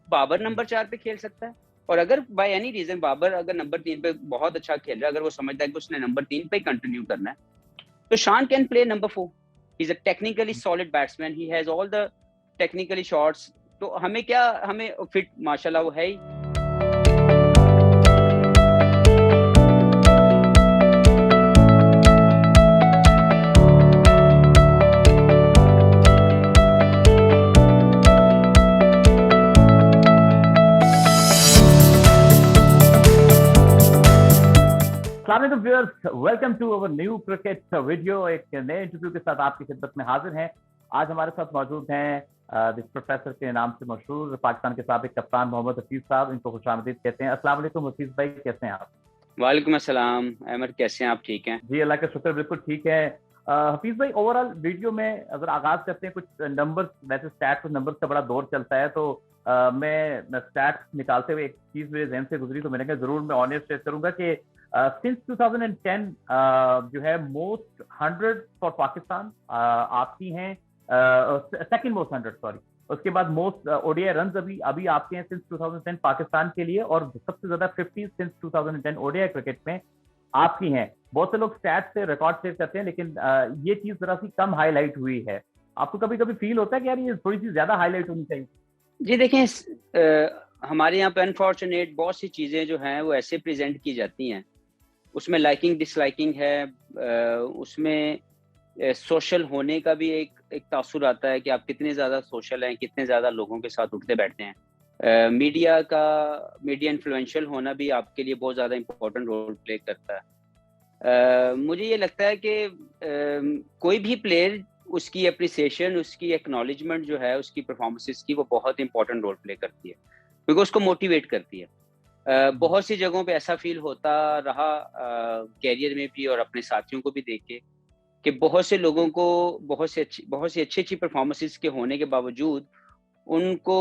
Babar number 4 پہ کھیل سکتا ہے، اور اگر بائی اینی ریزن بابر اگر نمبر 3 پہ بہت اچھا کھیل رہا ہے، اگر وہ سمجھتا ہے کہ اس نے نمبر 3 پہ کنٹینیو کرنا ہے، تو شان can play number 4. He is a technically solid batsman, he has all the technically shots. تو ہمیں کیا، ہمیں فٹ ماشاءاللہ وہ ہے ہی. السلام علیکم viewers, welcome to our new cricket video. ایک نئے انٹرویو کے ساتھ آپ کی خدمت میں حاضر ہیں. آج ہمارے ساتھ موجود ہیں پروفیسر کے نام سے مشہور پاکستان کے سابق کپتان محمد حفیظ صاحب. ان کو خوش آمدید کہتے ہیں. السلام علیکم حفیظ بھائی، کیسے ہیں آپ؟ وعلیکم السلام احمد، کیسے ہیں آپ؟ ٹھیک ہیں جی، اللہ کا شکر، بالکل ٹھیک ہے. حفیظ بھائی، اوور آل ویڈیو میں اگر آغاز کرتے ہیں کچھ نمبر، ویسے اسٹیٹس اور نمبر کا بڑا دور چلتا ہے، تو میں اسٹیٹس نکالتے ہوئے ایک چیز میرے ذہن سے گزری، تو میں نے کہا ضرور میں آن ایئر شیئر کروں گا کہ سنس 2010 جو ہے موسٹ 100 فار پاکستان آپ کی ہیں، سیکنڈ موسٹ 100 سوری. اس کے بعد most O D I runs ابھی آپ کے ہیں سنس 2010 پاکستان کے لیے، اور سب سے زیادہ 50 since 2010 O D I cricket میں آپ کی ہیں. بہت سے لوگ اسٹیٹ سے ریکارڈ شیئر کرتے ہیں، لیکن یہ چیز ذرا سی کم ہائی لائٹ ہوئی ہے. آپ کو کبھی کبھی فیل ہوتا ہے کہ یار یہ تھوڑی سی زیادہ ہائی لائٹ ہونی چاہیے؟ جی دیکھیں، ہمارے یہاں پہ انفارچونیٹ بہت سی چیزیں جو ہیں وہ ایسے پریزنٹ کی جاتی ہیں، اس میں لائکنگ ڈس لائکنگ ہے، اس میں سوشل ہونے کا بھی ایک تاثر آتا ہے کہ آپ کتنے زیادہ سوشل ہیں، کتنے زیادہ لوگوں کے ساتھ اٹھتے بیٹھتے ہیں. میڈیا انفلوئنشل ہونا بھی آپ کے لیے بہت زیادہ امپورٹنٹ رول پلے کرتا ہے. مجھے یہ لگتا ہے کہ کوئی بھی پلیئر، اس کی اپریسیشن، اس کی ایکنالجمنٹ جو ہے اس کی پرفارمنسز کی، وہ بہت امپورٹنٹ رول پلے کرتی ہے، کیونکہ اس کو موٹیویٹ کرتی ہے. بہت سی جگہوں پہ ایسا فیل ہوتا رہا کیریئر میں بھی اور اپنے ساتھیوں کو بھی دیکھ کے، کہ بہت سے لوگوں کو بہت سی اچھی پرفارمنسز کے ہونے کے باوجود ان کو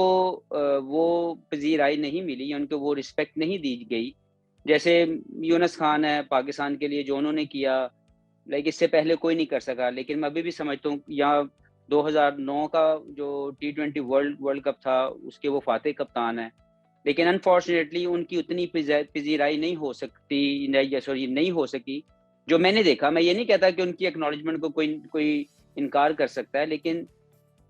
وہ پذیرائی نہیں ملی، ان کو وہ رسپیکٹ نہیں دی گئی. جیسے یونس خان ہے پاکستان کے لیے، جو انہوں نے کیا، لائک اس سے پہلے کوئی نہیں کر سکا. لیکن میں ابھی بھی سمجھتا ہوں یہاں 2009 کا جو T20 ورلڈ کپ تھا، اس کے وہ فاتح کپتان ہیں، لیکن انفارچونیٹلی ان کی اتنی پذیرائی نہیں ہو سکی جو میں نے دیکھا. میں یہ نہیں کہتا کہ ان کی ایکنالجمنٹ کو کوئی انکار کر سکتا ہے، لیکن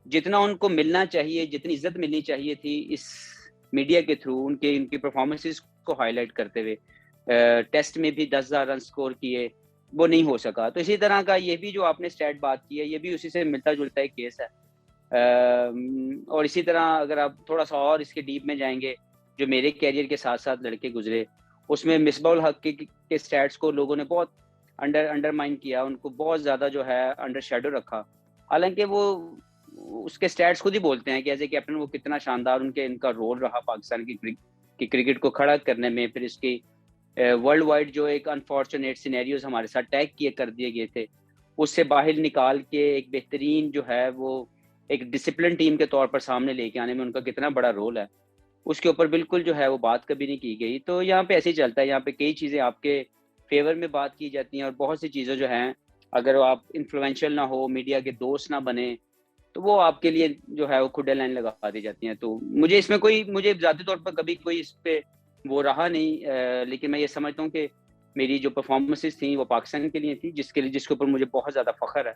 جتنا ان کو ملنا چاہیے، جتنی عزت ملنی چاہیے تھی اس میڈیا کے تھرو، ان کی پرفارمنسز کو ہائی لائٹ کرتے ہوئے، ٹیسٹ میں بھی 10,000 رن سکور کیے، وہ نہیں ہو سکا. تو اسی طرح کا یہ بھی جو آپ نے اسٹیٹ بات کی ہے، یہ بھی اسی سے ملتا جلتا ایک کیس ہے. اور اسی طرح اگر آپ تھوڑا سا اور اس کے ڈیپ میں جائیں گے، جو میرے کیریئر کے ساتھ ساتھ لڑکے گزرے، اس میں مصباح الحق کے اسٹیٹس کو لوگوں نے بہت انڈرمائن کیا، ان کو بہت زیادہ جو ہے انڈر شیڈو رکھا. حالانکہ وہ اس کے اسٹیٹس خود ہی بولتے ہیں کہ ایز اے کیپٹن وہ کتنا شاندار ان کا رول رہا پاکستان کی کرکٹ کو کھڑا کرنے میں. پھر اس کی ورلڈ وائڈ جو ایک انفارچونیٹ سینیریوز ہمارے ساتھ ٹیگ کر دیے گئے تھے، اس سے باہر نکال کے ایک بہترین جو ہے وہ ایک ڈسپلن ٹیم کے طور پر سامنے لے کے آنے میں ان کا کتنا بڑا رول ہے، اس کے اوپر بالکل جو ہے وہ بات کبھی نہیں کی گئی. تو یہاں پہ ایسے ہی چلتا ہے، یہاں پہ کئی چیزیں آپ کے فیور میں بات کی جاتی ہیں، اور بہت سی چیزیں جو ہیں اگر آپ انفلوئنشل نہ ہو، میڈیا کے دوست نہ بنے، تو وہ آپ کے لیے جو ہے وہ کھڈے لائن لگا دی جاتی ہیں. تو مجھے اس میں مجھے ذاتی طور پر کبھی کوئی اس پہ وہ رہا نہیں، لیکن میں یہ سمجھتا ہوں کہ میری جو پرفارمنسز تھیں وہ پاکستان کے لیے تھیں، جس کے اوپر مجھے بہت زیادہ فخر ہے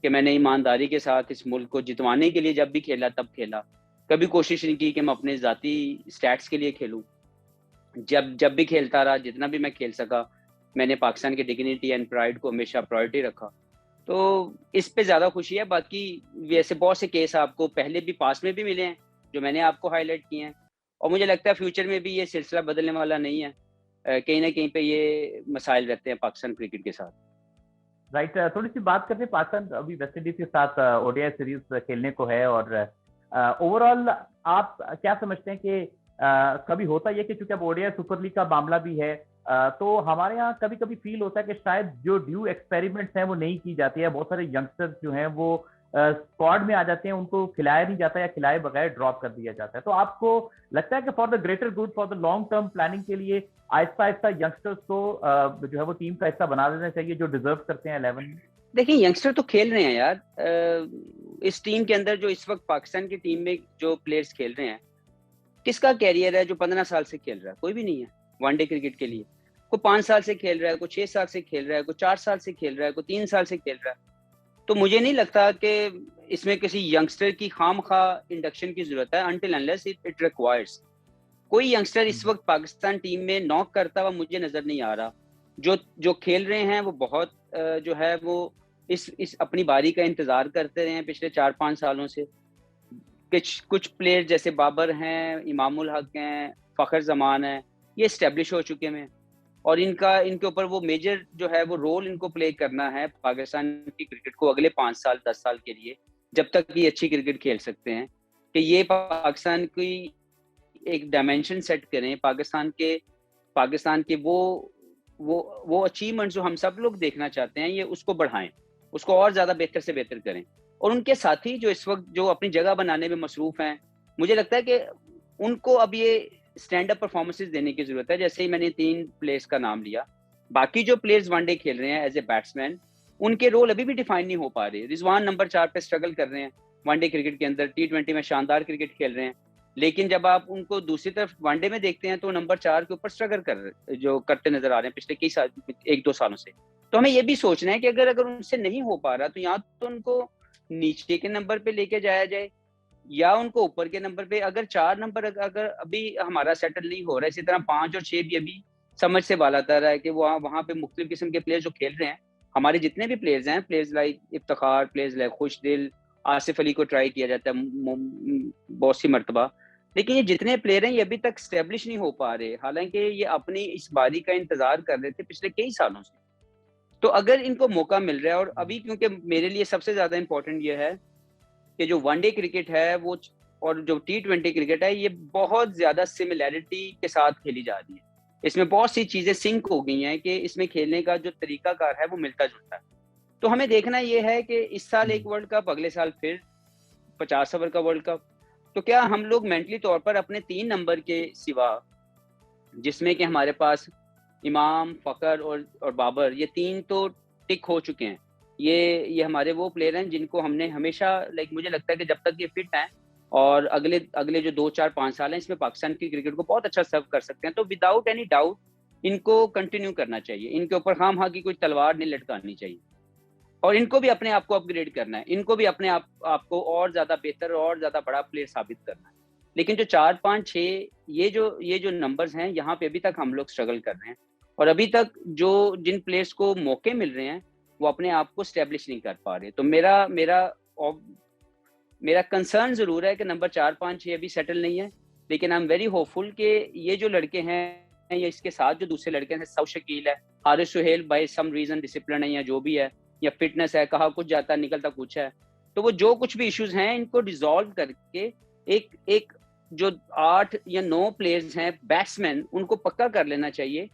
کہ میں نے ایمانداری کے ساتھ اس ملک کو جتوانے کے لیے جب بھی کھیلا تب کھیلا. کبھی کوشش نہیں کی کہ میں اپنے ذاتی اسٹیٹس کے لیے کھیلوں. جب بھی کھیلتا رہا، جتنا بھی میں کھیل سکا، میں نے پاکستان کی ڈگنیٹی اینڈ پرائڈ کو ہمیشہ پرائورٹی رکھا. تو اس پہ زیادہ خوشی ہے. باقی ویسے بہت سے کیس آپ کو پہلے بھی پاس میں بھی ملے ہیں جو میں نے آپ کو ہائی لائٹ کیے ہیں، اور مجھے لگتا ہے فیوچر میں بھی یہ سلسلہ بدلنے والا نہیں ہے. کہیں نہ کہیں پہ یہ مسائل رہتے ہیں پاکستان کرکٹ کے ساتھ. رائٹ. تھوڑی سی بات کرتے ہیں، پاکستان ابھی ویسٹ انڈیز کے ساتھ او ڈی آئی سیریز کھیلنے کو ہے، اور اوور آل آپ کیا سمجھتے ہیں کہ کبھی ہوتا یہ کہ چونکہ اب O D I super league کا معاملہ بھی ہے، تو ہمارے یہاں کبھی کبھی فیل ہوتا ہے کہ شاید جو ڈیو ایکسپیریمنٹس ہیں وہ نہیں کی جاتی ہے. بہت سارے ینگسٹرز جو ہیں وہ اسکواڈ میں آ جاتے ہیں، ان کو کھلایا نہیں جاتا یا کھلائے بغیر ڈراپ کر دیا جاتا ہے. تو آپ کو لگتا ہے کہ for the greater good, for the long term planning کے لیے آہستہ آہستہ ینگسٹرز کو جو ہے وہ ٹیم کا حصہ بنا دینا چاہیے جو ڈیزرو کرتے ہیں 11 میں؟ دیکھیں، ینگسٹر تو کھیل رہے ہیں یار. اس ٹیم کے اندر جو اس وقت پاکستان کی ٹیم میں جو پلیئرز کھیل رہے ہیں، کس کا کیریئر ہے جو 15 سال سے کھیل رہا ہے؟ کوئی بھی نہیں ہے ون ڈے کرکٹ کے لیے. کوئی 5 سال سے کھیل رہا ہے, کوئی 6 سال سے کھیل رہا ہے, کوئی 4 سال سے کھیل رہا ہے, کوئی 3 سال سے کھیل رہا ہے. تو مجھے نہیں لگتا کہ اس میں کسی ینگسٹر کی خام خواہ انڈکشن کی ضرورت ہے, until unless it requires. کوئی ینگسٹر اس وقت پاکستان ٹیم میں ناک کرتا ہوا مجھے نظر نہیں آ رہا. جو کھیل رہے ہیں وہ بہت جو ہے وہ اس اپنی باری کا انتظار کرتے رہے ہیں پچھلے 4-5 سالوں سے. کچھ پلیئر جیسے بابر ہیں, امام الحق ہیں, فخر زمان ہیں, یہ اسٹیبلش ہو چکے ہیں, اور ان کے اوپر وہ میجر جو ہے وہ رول ان کو پلے کرنا ہے پاکستان کی کرکٹ کو اگلے 5 سال 10 سال کے لیے, جب تک یہ اچھی کرکٹ کھیل سکتے ہیں, کہ یہ پاکستان کی ایک ڈائمینشن سیٹ کریں, پاکستان کے وہ اچیومنٹ جو ہم سب لوگ دیکھنا چاہتے ہیں یہ اس کو بڑھائیں, اس کو اور زیادہ بہتر سے بہتر کریں. اور ان کے ساتھی جو اس وقت جو اپنی جگہ بنانے میں مصروف ہیں, مجھے لگتا ہے کہ ان کو اب یہ اسٹینڈ اپ پرفارمنسز دینے کی ضرورت ہے. جیسے ہی میں نے 3 پلیئرز کا نام لیا, باقی جو پلیئرز ون ڈے کھیل رہے ہیں ایز اے بیٹسمین, ان کے رول ابھی بھی ڈیفائن نہیں ہو پا رہے. رضوان نمبر 4 پہ اسٹرگل کر رہے ہیں ون ڈے کرکٹ کے اندر, T20 میں شاندار کرکٹ کھیل رہے ہیں, لیکن جب آپ ان کو دوسری طرف ون ڈے میں دیکھتے ہیں تو نمبر 4 کے اوپر اسٹرگل کرتے نظر آ رہے ہیں پچھلے کئی سال 1-2 سالوں سے. تو ہمیں یہ بھی سوچنا ہے کہ اگر ان سے نہیں ہو پا رہا تو یا تو ان کو نیچے کے نمبر پہ لے کے جایا جائے, یا ان کو اوپر کے نمبر پہ. اگر 4 نمبر اگر ابھی ہمارا سیٹل نہیں ہو رہا ہے, اسی طرح 5 اور 6 بھی ابھی سمجھ سے بالا تر ہے کہ وہاں پہ مختلف قسم کے پلیئر جو کھیل رہے ہیں, ہمارے جتنے بھی پلیئرز ہیں, players like Iftikhar, players like خوش دل, آصف علی کو ٹرائی کیا جاتا ہے بہت سی مرتبہ, لیکن یہ جتنے پلیئر ہیں یہ ابھی تک اسٹیبلش نہیں ہو پا رہے, حالانکہ یہ اپنی اس باری کا انتظار کر رہے تھے پچھلے کئی سالوں سے. تو اگر ان کو موقع مل رہا ہے, اور ابھی کیونکہ میرے لیے سب سے زیادہ امپورٹنٹ یہ ہے کہ جو ون ڈے کرکٹ ہے وہ اور جو T20 کرکٹ ہے, یہ بہت زیادہ سملیرٹی کے ساتھ کھیلی جا رہی ہے. اس میں بہت سی چیزیں سنک ہو گئی ہیں کہ اس میں کھیلنے کا جو طریقہ کار ہے وہ ملتا جلتا ہے. تو ہمیں دیکھنا یہ ہے کہ اس سال ایک ورلڈ کپ, اگلے سال پھر 50 اوور کا ورلڈ کپ, تو کیا ہم لوگ مینٹلی طور پر اپنے 3 نمبر کے سوا, جس میں کہ ہمارے پاس امام, فخر اور بابر, یہ 3 تو ٹک ہو چکے ہیں, یہ ہمارے وہ پلیئر ہیں جن کو ہم نے ہمیشہ مجھے لگتا ہے کہ جب تک یہ فٹ ہیں اور اگلے جو 2-4-5 سال ہیں اس میں پاکستان کی کرکٹ کو بہت اچھا سرو کر سکتے ہیں. تو وداؤٹ اینی ڈاؤٹ ان کو کنٹینیو کرنا چاہیے, ان کے اوپر خام خواہ کی کوئی تلوار نہیں لٹکانی چاہیے, اور ان کو بھی اپنے آپ کو اپ گریڈ کرنا ہے, ان کو بھی اپنے آپ کو اور زیادہ بہتر اور زیادہ بڑا پلیئر ثابت کرنا ہے. لیکن جو 4-5-6 یہ جو نمبرز ہیں, یہاں پہ ابھی تک ہم لوگ اسٹرگل کر رہے ہیں, اور ابھی تک جن پلیئرز کو موقع مل رہے ہیں وہ اپنے آپ کو اسٹیبلش نہیں کر پا رہے. تو میرا کنسرن ضرور ہے کہ نمبر 4-5-6 ابھی سیٹل نہیں ہے, لیکن آئی ایم ویری ہوپ فل کہ یہ جو لڑکے ہیں یا اس کے ساتھ جو دوسرے لڑکے ہیں, سو شکیل ہے, Haris Sohail by some reason discipline ہے یا جو بھی ہے, یا فٹنس ہے, کہا کچھ جاتا نکلتا کچھ ہے, تو وہ جو کچھ بھی ایشوز ہیں ان کو ڈیزالو کر کے ایک جو 8 یا 9 پلیئرز ہیں بیٹسمین, ان کو پکا کر لینا چاہیے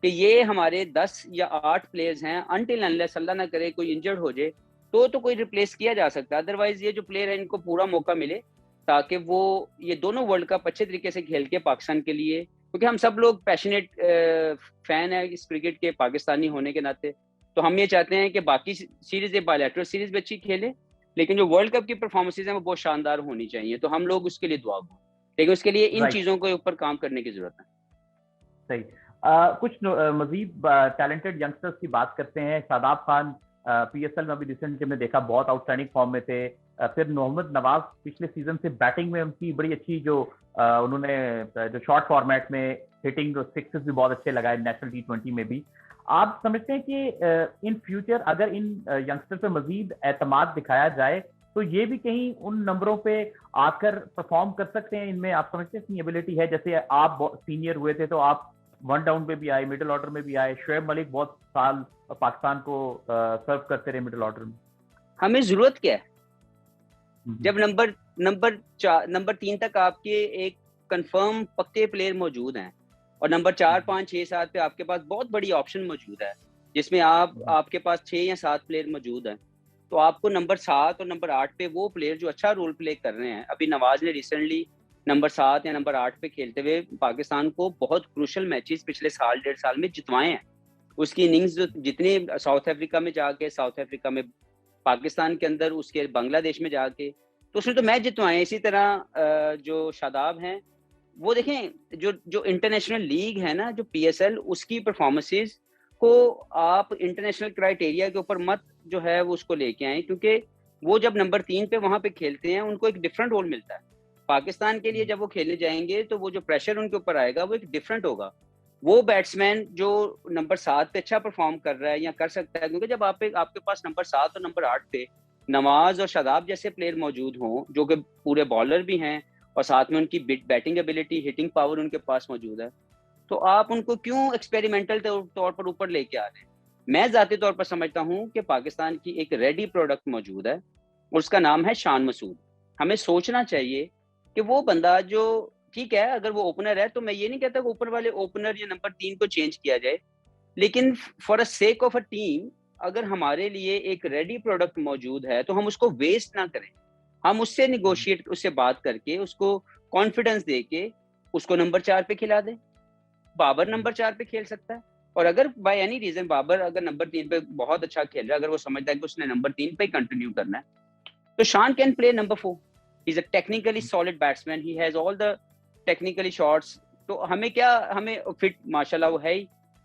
کہ یہ ہمارے 10 یا 8 پلیئرز ہیں, انٹل انلیس اللہ نہ کرے کوئی انجرڈ ہو جائے تو کوئی ریپلیس کیا جا سکتا ہے. ادروائز یہ جو پلیئر ہیں ان کو پورا موقع ملے تاکہ وہ یہ دونوں ورلڈ کپ اچھے طریقے سے کھیل کے پاکستان کے لیے, کیونکہ ہم سب لوگ پیشنیٹ فین ہیں اس کرکٹ کے پاکستانی ہونے کے ناطے, تو ہم یہ چاہتے ہیں کہ باقی سیریز بائیلیٹرل سیریز بھی اچھی کھیلے, لیکن جو ورلڈ کپ کی پرفارمنسز ہیں وہ بہت شاندار ہونی چاہیے. تو ہم لوگ اس کے لیے دعا گو, لیکن اس کے لیے ان چیزوں کے اوپر کام کرنے کی ضرورت ہے. صحیح. کچھ مزید ٹیلنٹڈ ینگسٹرز کی بات کرتے ہیں. شاداب خان PSL میں ابھی ریسنٹلی میں دیکھا بہت آؤٹ اسٹینڈنگ فارم میں تھے. پھر محمد نواز پچھلے سیزن سے بیٹنگ میں ان کی بڑی اچھی جو انہوں نے جو شارٹ فارمیٹ میں ہٹنگ سکسز بھی بہت اچھے لگائے نیشنل T20 میں بھی. آپ سمجھتے ہیں کہ ان فیوچر اگر ان ینگسٹر پہ مزید اعتماد دکھایا جائے تو یہ بھی کہیں ان نمبروں پہ آ کر پرفارم کر سکتے ہیں؟ ان میں آپ سمجھتے ہیں اتنی ایبلٹی ہے؟ جیسے آپ سینئر ہوئے تھے تو آپ 1 ڈاؤن پہ بھی آئے, مڈل آرڈر میں بھی آئے, شعیب ملک بہت سال پاکستان کو سرو کرتے رہے مڈل آرڈر میں. ہمیں ضرورت کیا ہے جب نمبر 3 تک آپ کے ایک کنفرم پکے پلیئر موجود ہیں, اور نمبر 4, 5, 6, 7 پہ آپ کے پاس بہت بڑی آپشن موجود ہے جس میں آپ کے پاس 6 یا 7 پلیئر موجود ہیں. تو آپ کو نمبر 7 اور نمبر 8 پہ وہ پلیئر جو اچھا رول پلے کر رہے ہیں, ابھی نواز نے ریسنٹلی نمبر 7 یا نمبر 8 پہ کھیلتے ہوئے پاکستان کو بہت کروشل میچز پچھلے سال 1.5 سال میں جتوائے ہیں. اس کی اننگز جتنی ساؤتھ افریقہ میں جا کے, ساؤتھ افریقہ میں, پاکستان کے اندر, اس کے بنگلہ دیش میں جا کے, تو اس نے تو میچ جتوائے ہیں. اسی طرح جو شاداب ہیں وہ دیکھیں جو انٹرنیشنل لیگ ہے نا، جو PSL، اس کی پرفارمنسز کو آپ انٹرنیشنل کرائٹیریا کے اوپر مت جو ہے وہ اس کو لے کے آئیں، کیونکہ وہ جب نمبر 3 پہ وہاں پہ کھیلتے ہیں ان کو ایک ڈفرینٹ رول ملتا ہے. پاکستان کے لیے جب وہ کھیلنے جائیں گے تو وہ جو پریشر ان کے اوپر آئے گا وہ ایک ڈفرینٹ ہوگا. وہ بیٹسمین جو نمبر 7 پہ اچھا پرفارم کر رہا ہے یا کر سکتا ہے، کیونکہ جب آپ کے پاس نمبر 7 اور نمبر 8 پہ نواز اور شاداب جیسے پلیئر موجود ہوں جو کہ پورے بالر بھی ہیں اور ساتھ میں ان کی بیٹنگ ایبلٹی، ہٹنگ پاور ان کے پاس موجود ہے، تو آپ ان کو کیوں ایکسپیریمنٹل طور پر اوپر لے کے آ رہے ہیں؟ میں ذاتی طور پر سمجھتا ہوں کہ پاکستان کی ایک ریڈی پروڈکٹ موجود ہے اور اس کا نام ہے شان مسعود. ہمیں سوچنا چاہیے کہ وہ بندہ جو ٹھیک ہے اگر وہ اوپنر ہے تو میں یہ نہیں کہتا کہ اوپر والے اوپنر یا نمبر 3 کو چینج کیا جائے، لیکن for a sake of a team اگر ہمارے لیے ایک ریڈی پروڈکٹ موجود ہے تو ہم اس کو ویسٹ نہ کریں. ہم اس سے نیگوشیٹ، اس سے بات کر کے، اس کو کانفیڈنس دے کے اس کو نمبر 4 پہ کھلا دیں. بابر نمبر 4 پہ کھیل سکتا ہے، اور اگر بائی اینی ریزن بابر اگر نمبر 3 پہ بہت اچھا کھیل رہا ہے، اگر وہ سمجھتا ہے کہ اس نے نمبر 3 پہ کنٹینیو کرنا ہے، تو شان can play number 4. He is a technically solid batsman, he has all the technically shots. تو ہمیں فٹ ماشاءاللہ وہ ہے ہی.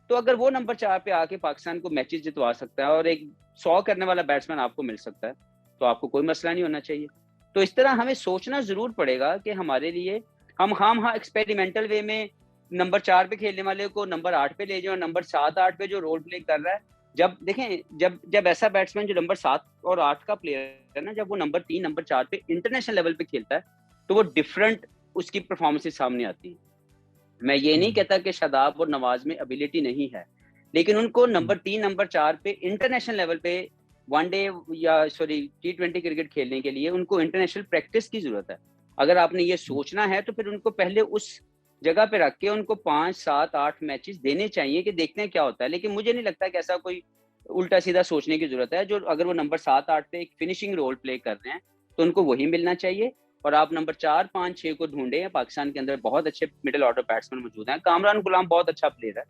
تو اگر وہ نمبر 4 پہ آ کے پاکستان کو میچز جتوا سکتا ہے اور ایک 100 کرنے والا بیٹسمین آپ کو مل سکتا ہے، تو آپ کو کوئی مسئلہ نہیں ہونا چاہیے. تو اس طرح ہمیں سوچنا ضرور پڑے گا کہ ہمارے لیے ہم ایکسپیریمنٹل وے میں نمبر 4 پہ کھیلنے والے کو نمبر 8 پہ لے جائیں، اور نمبر 7-8 پہ جو رول پلے کر رہا ہے، جب ایسا بیٹسمین جو نمبر 7 اور 8 کا پلیئر ہے نا، جب وہ نمبر 3 نمبر 4 پہ انٹرنیشنل لیول پہ کھیلتا ہے تو وہ ڈفرنٹ اس کی پرفارمنس سامنے آتی ہے. میں یہ نہیں کہتا کہ شاداب اور نواز میں ابیلٹی نہیں ہے، لیکن ان کو نمبر 3 نمبر 4 پہ انٹرنیشنل لیول پہ ون ڈے یا T20 کرکٹ کھیلنے کے لیے ان کو انٹرنیشنل پریکٹس کی ضرورت ہے. اگر آپ نے یہ سوچنا ہے تو پھر ان کو پہلے اس جگہ پہ رکھ کے ان کو 5 7 8 میچز دینے چاہیے کہ دیکھتے ہیں کیا ہوتا ہے. لیکن مجھے نہیں لگتا کہ ایسا کوئی الٹا سیدھا سوچنے کی ضرورت ہے. جو اگر وہ نمبر 7 8 پہ ایک فنشنگ رول پلے کر رہے ہیں تو ان کو وہی ملنا چاہیے، اور آپ نمبر 4 5 6 کو ڈھونڈیں. پاکستان کے اندر بہت اچھے مڈل آرڈر بیٹسمین موجود ہیں. کامران غلام بہت اچھا پلیئر ہے،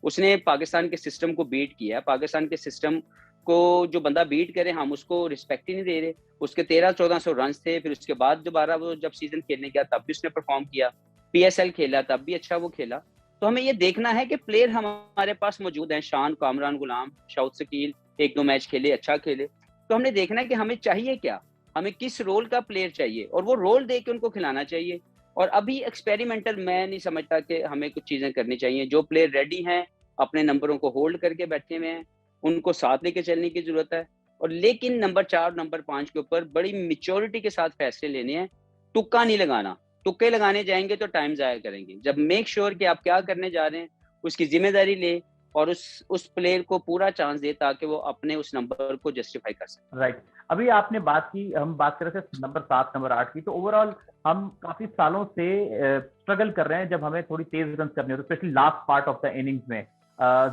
اس نے پاکستان کے سسٹم کو بیٹ کیا ہے. پاکستان کے سسٹم کو جو بندہ بیٹ کرے ہم اس کو رسپیکٹ ہی نہیں دے رہے. اس کے 1300-1400 رنز تھے، پھر اس کے بعد دوبارہ وہ جب سیزن کھیلنے گیا تب بھی اس نے پرفارم کیا، PSL کھیلا تب بھی اچھا وہ کھیلا. تو ہمیں یہ دیکھنا ہے کہ پلیئر ہمارے پاس موجود ہیں، شان، کامران غلام، شاؤد ثقیل 1-2 میچ کھیلے، اچھا کھیلے. تو ہم نے دیکھنا ہے کہ ہمیں چاہیے کیا، ہمیں کس رول کا پلیئر چاہیے اور وہ رول دے کے ان کو کھلانا چاہیے. اور ابھی ایکسپیریمنٹل میں نہیں سمجھتا کہ ہمیں کچھ چیزیں کرنی چاہیے. جو پلیئر ریڈی ہیں اپنے نمبروں کو ہولڈ کر کے بیٹھے ہوئے ہیں ان کو ساتھ لے کے چلنے کی ضرورت ہے. اور لیکن نمبر 4 نمبر 5 کے اوپر بڑی میچورٹی کے ساتھ فیصلے لینے ہیں. ٹکا نہیں لگانا. ٹکے لگانے جائیں گے تو ٹائم ضائع کریں گے. جب میک شیور کہ آپ کیا کرنے جا رہے ہیں اس کی ذمہ داری لے اور اس پلیئر کو پورا چانس دے تاکہ وہ اپنے اس نمبر کو جسٹیفائی کر سکے. رائٹ. ابھی آپ نے بات کی، ہم بات کر رہے تھے نمبر 7 نمبر 8 کی، تو اوور آل ہم کافی سالوں سے اسٹرگل کر رہے ہیں جب ہمیں تھوڑی تیز رنز کرنے ہوتے ہیں، specially last part of the innings میں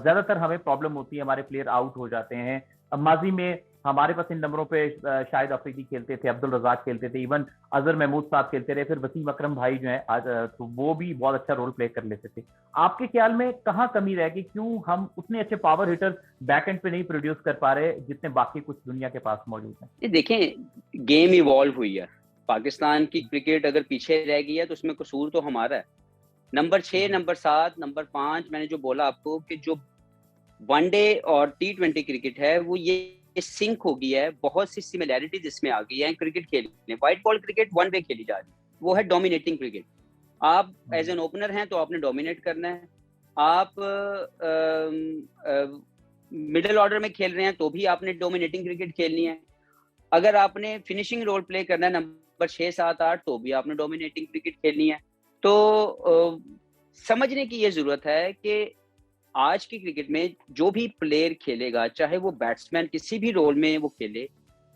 زیادہ تر ہمیں پرابلم ہوتی ہے، ہمارے پلیئر آؤٹ ہو جاتے ہیں. ماضی میں ہمارے پاس ان نمبروں پہ شاہد افریدی کھیلتے تھے، عبدالرزاق کھیلتے تھے، ایون اظہر محمود صاحب کھیلتے رہے، پھر وسیم اکرم بھائی جو ہیں تو وہ بھی بہت اچھا رول پلے کر لیتے تھے. آپ کے خیال میں کہاں کمی رہ گئی؟ کیوں ہم اتنے اچھے پاور ہٹر بیک اینڈ پہ نہیں پروڈیوس کر پا رہے جتنے باقی کچھ دنیا کے پاس موجود ہیں؟ یہ دیکھیں گیم ایوالو ہوئی ہے. پاکستان کی کرکٹ اگر پیچھے رہ گئی ہے تو اس میں قصور تو ہمارا ہے. نمبر 6 نمبر 7 نمبر 5 میں نے جو بولا آپ کو کہ جو ون ڈے اور T20 کرکٹ ہے وہ یہ سنک ہو گئی ہے. بہت سی سملیرٹیز اس میں آ گئی ہیں کرکٹ کھیلنے. White ball cricket one way کھیلی جا رہی ہے، وہ ہے ڈومینیٹنگ کرکٹ. آپ ایز این اوپنر ہیں تو آپ نے ڈومینیٹ کرنا ہے. آپ مڈل آرڈر میں کھیل رہے ہیں تو بھی آپ نے ڈومینیٹنگ کرکٹ کھیلنی ہے. اگر آپ نے فنشنگ رول پلے کرنا ہے نمبر 6 7 8 تو بھی آپ نے ڈومینیٹنگ کرکٹ کھیلنی ہے. تو سمجھنے کی یہ ضرورت ہے کہ آج کی کرکٹ میں جو بھی پلیئر کھیلے گا، چاہے وہ بیٹسمین کسی بھی رول میں وہ کھیلے،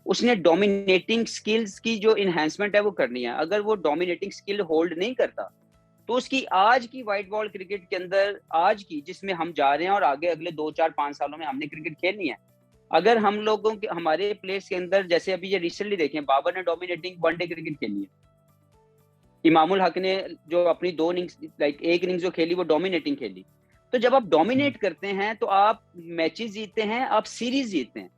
اس نے ڈومینیٹنگ سکلز کی جو انہینسمنٹ ہے وہ کرنی ہے. اگر وہ ڈومینیٹنگ سکل ہولڈ نہیں کرتا تو اس کی آج کی وائٹ بال کرکٹ کے اندر، آج کی جس میں ہم جا رہے ہیں اور آگے اگلے 2 4 5 سالوں میں ہم نے کرکٹ کھیلنی ہے، اگر ہم لوگوں کے ہمارے پلیئرس کے اندر جیسے ابھی یہ ریسنٹلی دیکھیں بابر نے ڈومینیٹنگ ون ڈے کرکٹ کھیلنی ہے، امام الحق نے جو اپنی 2 اننگز ایک اننگز جو کھیلی وہ ڈومینیٹنگ کھیلی. تو جب آپ ڈومینیٹ کرتے ہیں تو آپ میچز جیتتے ہیں، آپ سیریز جیتتے ہیں.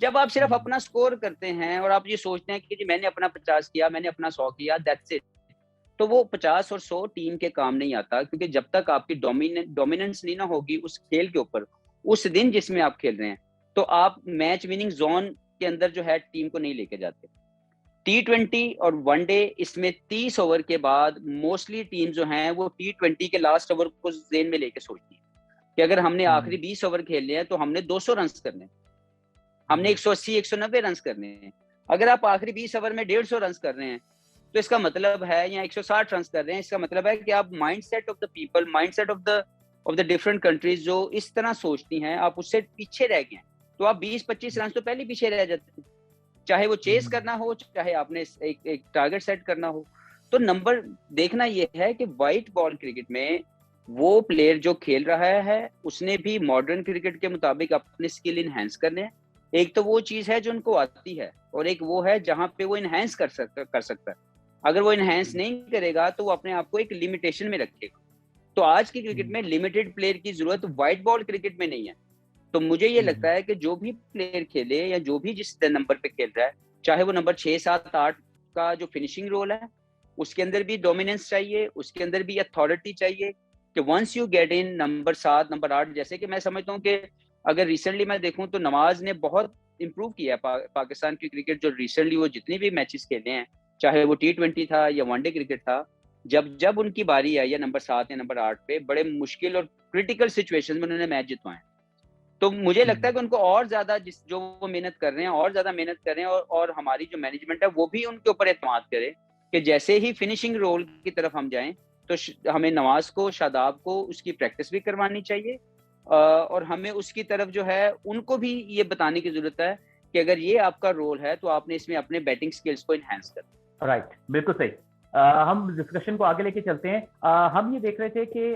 جب آپ صرف اپنا سکور کرتے ہیں اور آپ یہ سوچتے ہیں کہ جی میں نے اپنا 50 کیا، میں نے اپنا 100 کیا، دیٹس اٹ، تو وہ 50 اور 100 ٹیم کے کام نہیں آتا, کیونکہ جب تک آپ کی ڈومیننس نہیں نہ ہوگی اس کھیل کے اوپر, اس دن جس میں آپ کھیل رہے ہیں, تو آپ میچ وننگ زون کے اندر جو ہے ٹیم کو نہیں لے کے جاتے. T20 اور ون ڈے, اس میں 30 اوور کے بعد موسٹلی ٹیم جو ہیں وہ T20 کے لاسٹ اوور کو ذہن میں لے کے سوچتی ہیں کہ اگر ہم نے آخری 20 اوور کھیلنے ہیں تو ہم نے 200 رنز کرنے ہیں, ہم نے 180 190 رنز کرنے ہیں. اگر آپ آخری 20 اوور میں 150 رنز کر رہے ہیں تو اس کا مطلب ہے, یا 160 رنز کر رہے ہیں, اس کا مطلب ہے کہ آپ mindset of the people, mindset of the different countries جو اس طرح سوچتی ہیں, آپ اس سے پیچھے رہ گئے ہیں. تو آپ 20-25 رنز تو پہلے پیچھے رہ جاتے ہیں, چاہے وہ چیز کرنا ہو, چاہے آپ نے ایک ٹارگٹ سیٹ کرنا ہو. تو نمبر دیکھنا یہ ہے کہ وائٹ بال کرکٹ میں وہ پلیئر جو کھیل رہا ہے اس نے بھی ماڈرن کرکٹ کے مطابق اپنے سکل انہینس کرنے ہیں. ایک تو وہ چیز ہے جو ان کو آتی ہے, اور ایک وہ ہے جہاں پہ وہ انہینس کر سکتا ہے. اگر وہ انہینس نہیں کرے گا تو وہ اپنے آپ کو ایک لمیٹیشن میں رکھے گا. تو آج کی کرکٹ میں لمیٹڈ پلیئر کی ضرورت وائٹ بال کرکٹ میں نہیں ہے. تو مجھے یہ لگتا ہے کہ جو بھی پلیئر کھیلے یا جو بھی جس نمبر پہ کھیل رہا ہے, چاہے وہ نمبر 6 7 8 کا جو فنیشنگ رول ہے اس کے اندر بھی ڈومیننس چاہیے, اس کے اندر بھی اتھارٹی چاہیے کہ once you get in number 7 number 8, جیسے کہ میں سمجھتا ہوں کہ اگر ریسنٹلی میں دیکھوں تو نواز نے بہت امپروو کیا ہے پاکستان کی کرکٹ. جو ریسنٹلی وہ جتنے بھی میچز کھیلے ہیں, چاہے وہ T20 تھا یا ون ڈے کرکٹ تھا, جب ان کی باری آئی ہے نمبر 7 یا نمبر 8 پہ, بڑے مشکل اور کرٹیکل سچویشن میں انہوں نے میچ جتوائے ہیں. تو مجھے لگتا ہے کہ ان کو اور زیادہ جو وہ محنت کر رہے ہیں اور زیادہ محنت کر رہے ہیں, اور ہماری جو مینجمنٹ ہے وہ بھی ان کے اوپر اعتماد کرے کہ جیسے ہی فنیشنگ رول کی طرف ہم جائیں تو ہمیں نواز کو, شاداب کو اس کی پریکٹس بھی کروانی چاہیے, اور ہمیں اس کی طرف جو ہے ان کو بھی یہ بتانے کی ضرورت ہے کہ اگر یہ آپ کا رول ہے تو آپ نے اس میں اپنے بیٹنگ سکلز کو انہینس کرنا. رائٹ, بالکل صحیح. ہم ڈسکشن کو آگے لے کے چلتے ہیں. ہم یہ دیکھ رہے تھے کہ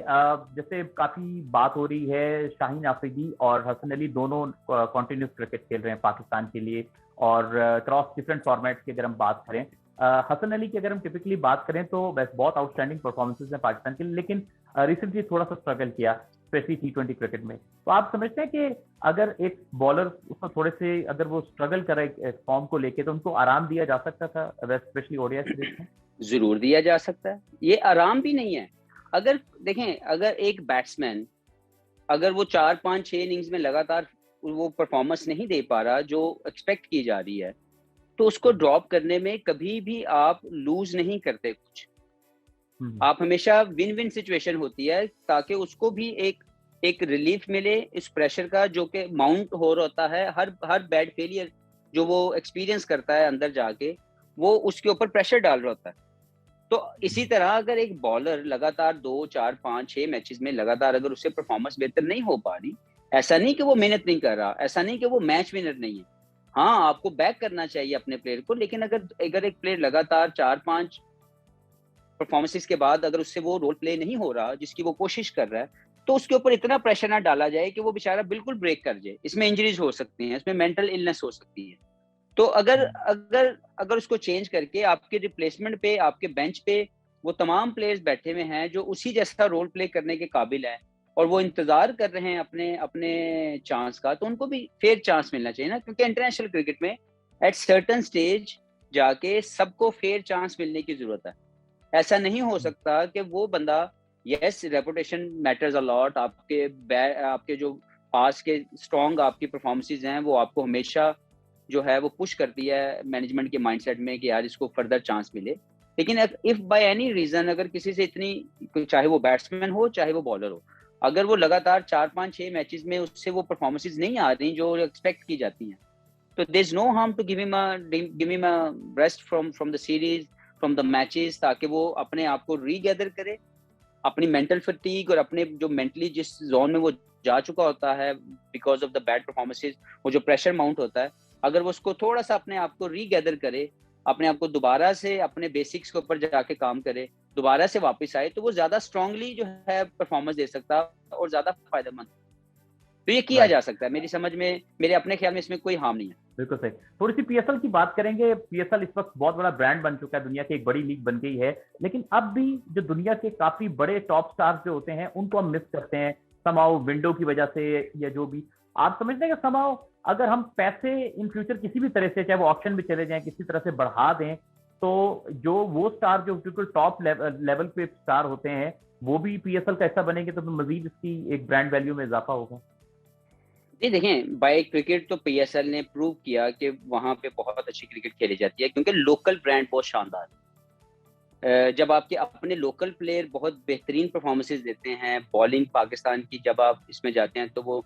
جیسے کافی بات ہو رہی ہے, شاہین آفریدی اور حسن علی دونوں کنٹینیوس کرکٹ کھیل رہے ہیں پاکستان کے لیے, اور اکراس ڈفرنٹ فارمیٹس کی اگر ہم بات کریں, حسن علی کی اگر ہم ٹپکلی بات کریں تو بہت آؤٹ اسٹینڈنگ پرفارمنسز ہیں پاکستان کے لیے, لیکن ریسنٹلی تھوڑا سا اسٹرگل کیا اسپیشلی T20 کرکٹ میں. تو آپ سمجھتے ہیں کہ اگر ایک بالر اس میں تھوڑے سے اگر وہ اسٹرگل کرے فارم کو لے کے تو ان کو آرام دیا جا سکتا تھا اسپیشلی اوڈیا سیریز میں؟ ضرور دیا جا سکتا ہے, یہ آرام بھی نہیں ہے. اگر دیکھیں, اگر ایک بیٹسمین اگر وہ 4-5-6 اننگز میں لگاتار وہ پرفارمنس نہیں دے پا رہا جو ایکسپیکٹ کی جا رہی ہے, تو اس کو ڈراپ کرنے میں کبھی بھی آپ لوز نہیں کرتے کچھ. آپ ہمیشہ ون ون سچویشن ہوتی ہے تاکہ اس کو بھی ایک ریلیف ملے اس پریشر کا جو کہ ماؤنٹ ہو رہا ہوتا ہے. ہر بیڈ فیلئر جو وہ ایکسپیرینس کرتا ہے اندر جا کے, وہ اس کے اوپر پریشر ڈال رہا ہوتا ہے. تو اسی طرح اگر ایک بالر لگاتار 2 4 5 6 میچز میں لگاتار اگر اس سے پرفارمنس بہتر نہیں ہو پا رہی, ایسا نہیں کہ وہ محنت نہیں کر رہا, ایسا نہیں کہ وہ میچ ونر نہیں ہے. ہاں, آپ کو بیک کرنا چاہیے اپنے پلیئر کو, لیکن اگر ایک پلیئر لگاتار 4-5 پرفارمنسز کے بعد اگر اس سے وہ رول پلے نہیں ہو رہا جس کی وہ کوشش کر رہا ہے, تو اس کے اوپر اتنا پریشر نہ ڈالا جائے کہ وہ بیچارہ بالکل بریک کر جائے. اس میں انجریز ہو سکتی ہیں, اس میں مینٹل النس ہو سکتی ہے. تو اگر اس کو چینج کر کے آپ کے ریپلیسمنٹ پہ, آپ کے بینچ پہ وہ تمام پلیئرز بیٹھے ہوئے ہیں جو اسی جیسا رول پلے کرنے کے قابل ہیں اور وہ انتظار کر رہے ہیں اپنے چانس کا, تو ان کو بھی فیئر چانس ملنا چاہیے نا. کیونکہ انٹرنیشنل کرکٹ میں ایٹ سرٹن سٹیج جا کے سب کو فیئر چانس ملنے کی ضرورت ہے. ایسا نہیں ہو سکتا کہ وہ بندہ, یس ریپوٹیشن میٹرز اے لاٹ, آپ کے جو پاس کے اسٹرانگ آپ کی پرفارمنسز ہیں وہ آپ کو ہمیشہ جو ہے وہ پش کرتی ہے مینجمنٹ کے مائنڈ سیٹ میں کہ یار اس کو فردر چانس ملے. لیکن اف بائی اینی ریزن اگر کسی سے اتنی, چاہے وہ بیٹسمین ہو چاہے وہ بالر ہو, اگر وہ لگاتار 4-5-6 میچز میں اس سے وہ پرفارمنسز نہیں آ رہی جو ایکسپیکٹ کی جاتی ہیں, تو دیر از نو ہارم ٹو گیو ہم rest from the series, from the matches, تاکہ وہ اپنے آپ کو ری گیدر کرے, اپنی مینٹل فٹیگ اور اپنے جو مینٹلی جس زون میں وہ جا چکا ہوتا ہے because of the bad performances, وہ جو پریشر ماؤنٹ ہوتا ہے, اگر وہ اس کو تھوڑا سا اپنے آپ کو ری گیدر کرے, اپنے آپ کو دوبارہ سے اپنے بیسکس کے اوپر جا کے کام کرے, دوبارہ سے واپس آئے, تو وہ زیادہ اسٹرانگلی جو ہے پرفارمنس دے سکتا اور زیادہ فائدہ مند. تو یہ کیا جا سکتا ہے میری سمجھ میں, میرے اپنے خیال میں اس میں کوئی ہارم نہیں ہے. بالکل صحیح. تھوڑی سی PSL کی بات کریں گے. PSL اس وقت بہت بڑا برانڈ بن چکا ہے, دنیا کی ایک بڑی لیگ بن گئی ہے, لیکن اب بھی جو دنیا کے کافی بڑے ٹاپ سٹارز جو ہوتے ہیں ان کو ہم مس کرتے ہیں سماؤ ونڈو کی وجہ سے یا جو بھی. آپ سمجھتے ہیں کہ سماؤ اگر ہم پیسے ان فیوچر کسی بھی طرح سے, چاہے وہ آپشن میں چلے جائیں, کسی طرح سے بڑھا دیں, تو جو وہ اسٹار جو بالکل ٹاپ لیول پہ اسٹار ہوتے ہیں وہ بھی پی ایس ایل کا حصہ بنیں گے تو مزید اس کی ایک برانڈ ویلیو میں اضافہ ہوگا. جی دیکھیں، بائی کرکٹ تو پی ایس ایل نے پروو کیا کہ وہاں پہ بہت اچھی کرکٹ کھیلی جاتی ہے کیونکہ لوکل برانڈ بہت شاندار ہے. جب آپ کے اپنے لوکل پلیئر بہت بہترین پرفارمنسز دیتے ہیں، بالنگ پاکستان کی جب آپ اس میں جاتے ہیں تو وہ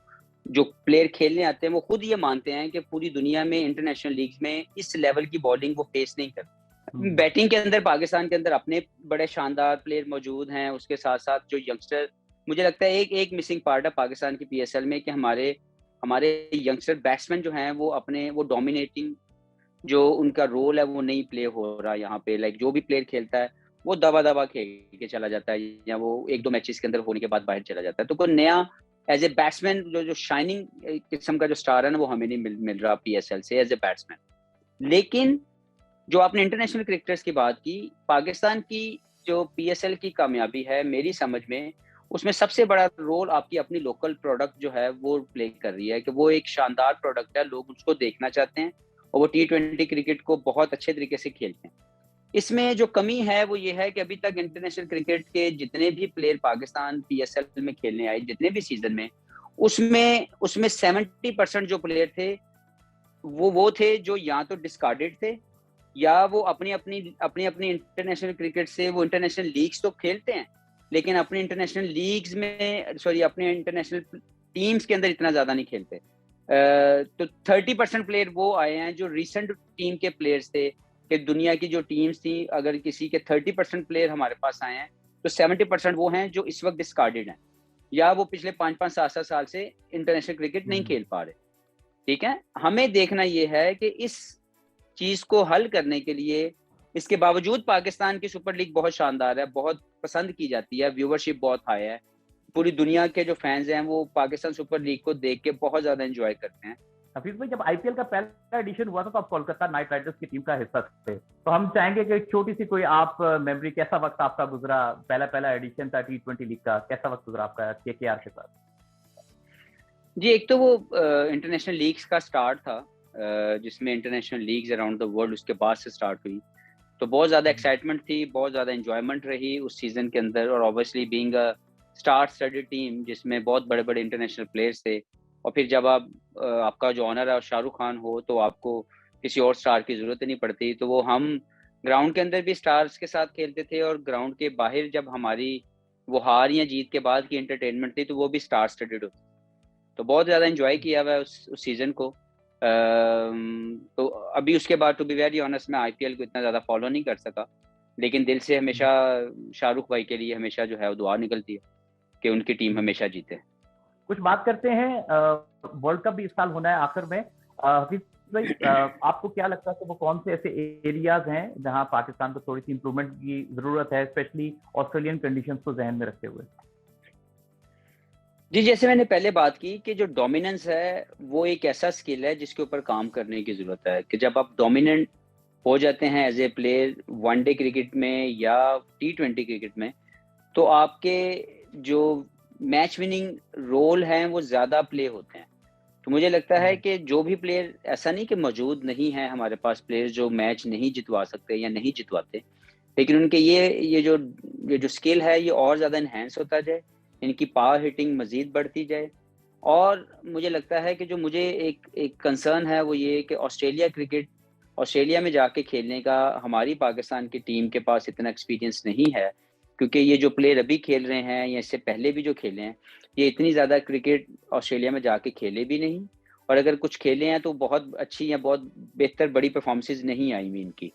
جو پلیئر کھیلنے آتے ہیں وہ خود یہ مانتے ہیں کہ پوری دنیا میں انٹرنیشنل لیگز میں اس لیول کی بالنگ وہ فیس نہیں کرتے. بیٹنگ کے اندر پاکستان کے اندر اپنے بڑے شاندار پلیئر موجود ہیں، اس کے ساتھ ساتھ جو ینگسٹر، مجھے لگتا ہے ایک مسنگ پارٹ ہے پاکستان کی پی ایس ایل میں کہ ہمارے ینگسٹر بیٹسمین جو ہیں وہ ڈومینیٹنگ جو ان کا رول ہے وہ نہیں پلے ہو رہا یہاں پہ. لائک جو بھی پلیئر کھیلتا ہے وہ دبا کھیل کے چلا جاتا ہے یا وہ ایک دو میچز کے اندر ہونے کے بعد باہر چلا جاتا ہے. تو کوئی نیا ایز اے بیٹسمین جو شائننگ قسم کا جو اسٹار ہے نا وہ ہمیں نہیں مل رہا پی ایس ایل سے ایز اے بیٹسمین. لیکن جو آپ نے انٹرنیشنل کرکٹرز کی بات کی، پاکستان کی جو پی ایس ایل کی کامیابی ہے میری سمجھ میں اس میں سب سے بڑا رول آپ کی اپنی لوکل پروڈکٹ جو ہے وہ پلے کر رہی ہے کہ وہ ایک شاندار پروڈکٹ ہے، لوگ اس کو دیکھنا چاہتے ہیں اور وہ T20 کرکٹ کو بہت اچھے طریقے سے کھیلتے ہیں. اس میں جو کمی ہے وہ یہ ہے کہ ابھی تک انٹرنیشنل کرکٹ کے جتنے بھی player Pakistan P S L میں کھیلنے آئے جتنے بھی سیزن میں اس میں 70% جو پلیئر تھے وہ تھے جو یا تو ڈسکارڈڈ تھے یا وہ اپنی انٹرنیشنل کرکٹ سے وہ انٹرنیشنل لیگز تو کھیلتے ہیں لیکن اپنی انٹرنیشنل لیگز میں اپنے انٹرنیشنل ٹیمز کے اندر اتنا زیادہ نہیں کھیلتے. تو 30% پلیئر وہ آئے ہیں جو ریسنٹ ٹیم کے پلیئرز تھے کہ دنیا کی جو ٹیمز تھیں اگر کسی کے 30% پلیئر ہمارے پاس آئے ہیں تو 70% وہ ہیں جو اس وقت ڈسکارڈڈ ہیں یا وہ پچھلے 5-7 سال سے انٹرنیشنل کرکٹ نہیں کھیل پا رہے. ٹھیک ہے، ہمیں دیکھنا یہ ہے کہ اس چیز کو حل کرنے کے لیے اس کے باوجود پاکستان کی سپر لیگ بہت شاندار ہے، بہت پسند کی جاتی ہے، ویورشپ بہت ہائی ہے، پوری دنیا کے جو فینز ہیں وہ پاکستان سپر لیگ کو دیکھ کے بہت زیادہ انجوائے کرتے ہیں. حفیظ بھائی، جب آئی پی ایل کا پہلا ایڈیشن ہوا تھا تو آپ کولکتہ نائٹ رائڈرز کی ٹیم کا حصہ تھے، تو ہم چاہیں گے کہ ایک چھوٹی سی کوئی آپ میموری، کیسا وقت آپ کا گزرا، پہلا ایڈیشن تھا T20 لیگ کا، کیسا وقت گزرا آپ کا KKR کے ساتھ؟ جی ایک تو وہ انٹرنیشنل لیگز کا سٹارٹ تھا جس میں international leagues around the world اس کے بعد سے سٹارٹ ہوئی، تو بہت زیادہ ایکسائٹمنٹ تھی، بہت زیادہ انجوائمنٹ رہی اس سیزن کے اندر. اور obviously being a star studied team جس میں بہت بڑے بڑے انٹرنیشنل پلیئرس تھے، اور پھر جب آپ کا جو آنر ہے شاہ رخ خان ہو تو آپ کو کسی اور اسٹار کی ضرورت نہیں پڑتی. تو وہ ہم گراؤنڈ کے اندر بھی اسٹارس کے ساتھ کھیلتے تھے اور گراؤنڈ کے باہر جب ہماری وہ ہار یا جیت کے بعد کی انٹرٹینمنٹ تھی تو وہ بھی اسٹار اسٹڈیڈ ہوتی. تو بہت زیادہ انجوائے کیا ہوا ہے اس سیزن کو. تو ابھی اس کے بعد ٹو بی ویری آنیسٹ میں آئی پی ایل کو اتنا زیادہ فالو نہیں کر سکا، لیکن دل سے ہمیشہ شاہ رخ بھائی کے لیے ہمیشہ جو ہے وہ دعا نکلتی ہے کہ ان کی ٹیم ہمیشہ جیتے. کچھ بات کرتے ہیں، ورلڈ کپ بھی اس سال ہونا ہے آخر میں. حفیظ بھائی، آپ کو کیا لگتا ہے کہ وہ کون سے ایسے ایریاز ہیں جہاں پاکستان کو تھوڑی سی امپروومنٹ کی ضرورت ہے، اسپیشلی آسٹریلین کنڈیشنز کو ذہن میں رکھتے ہوئے؟ جی جیسے میں نے پہلے بات کی کہ جو ڈومیننس ہے وہ ایک ایسا اسکل ہے جس کے اوپر کام کرنے کی ضرورت ہے کہ جب آپ ڈومیننٹ ہو جاتے ہیں as a player one day cricket میں یا T20 کرکٹ میں تو آپ کے جو میچ وننگ رول ہیں وہ زیادہ پلے ہوتے ہیں. تو مجھے لگتا ہے کہ جو بھی پلیئر، ایسا نہیں کہ موجود نہیں ہے ہمارے پاس پلیئر جو میچ نہیں جتوا سکتے یا نہیں جتواتے، لیکن ان کے یہ جو اسکل ہے یہ اور زیادہ انہینس ہوتا جائے، ان کی پاور ہٹنگ مزید بڑھتی جائے. اور مجھے لگتا ہے کہ جو مجھے ایک کنسرن ہے وہ یہ کہ آسٹریلیا میں جا کے کھیلنے کا ہماری پاکستان کی ٹیم کے پاس اتنا ایکسپیرینس نہیں ہے، کیونکہ یہ جو پلیئر ابھی کھیل رہے ہیں یا اس سے پہلے بھی جو کھیلے ہیں یہ اتنی زیادہ کرکٹ آسٹریلیا میں جا کے کھیلے بھی نہیں، اور اگر کچھ کھیلے ہیں تو بہت اچھی یا بہت بہتر بڑی پرفارمنسز نہیں آئی ہوئی ان کی.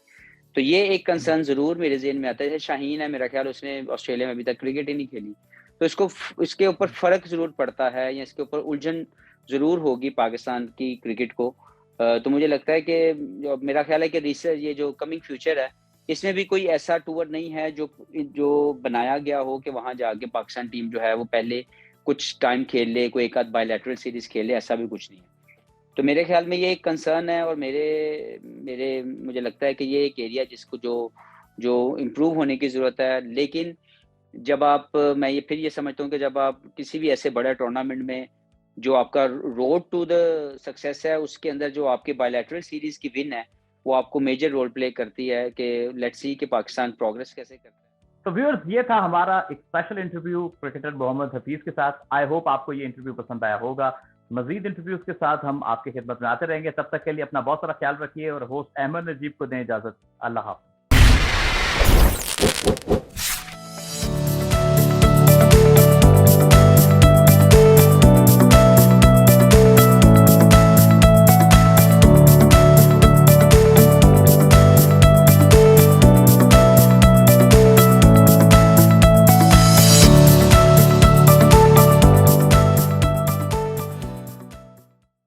تو یہ ایک کنسرن ضرور میرے ذہن میں آتا ہے. شاہین ہے میرا خیال، اس نے آسٹریلیا میں ابھی تک کرکٹ ہی نہیں کھیلی، تو اس کے اوپر فرق ضرور پڑتا ہے یا اس کے اوپر الجھن ضرور ہوگی پاکستان کی کرکٹ کو. تو مجھے لگتا ہے کہ میرا خیال ہے کہ ریسرچ یہ جو کمنگ فیوچر ہے اس میں بھی کوئی ایسا ٹور نہیں ہے جو بنایا گیا ہو کہ وہاں جا کے پاکستان ٹیم جو ہے وہ پہلے کچھ ٹائم کھیل لے، کوئی ایک آدھ بائی لیٹرل سیریز کھیل لے، ایسا بھی کچھ نہیں ہے. تو میرے خیال میں یہ ایک کنسرن ہے اور مجھے لگتا ہے کہ یہ ایک ایریا جس کو جو امپروو ہونے کی ضرورت ہے. لیکن جب میں یہ سمجھتا ہوں کہ جب آپ کسی بھی ایسے بڑے ٹورنامنٹ میں جو آپ کا روڈ ٹو دا سکسیس ہے اس کے اندر جو آپ کے بائی لیٹرل سیریز کی ون ہے وہ آپ کو میجر رول پلے کرتی ہے کہ لیٹس سی کہ پاکستان پروگرس کیسے کرتا ہے. تو ویورز یہ تھا ہمارا ایک اسپیشل انٹرویو کرکٹر محمد حفیظ کے ساتھ. آئی ہوپ آپ کو یہ انٹرویو پسند آیا ہوگا. مزید انٹرویوز کے ساتھ ہم آپ کی خدمت میں آتے رہیں گے. تب تک کے لیے اپنا بہت سارا خیال رکھیے اور ہوسٹ احمد نجیب کو دیں اجازت. اللہ حافظ.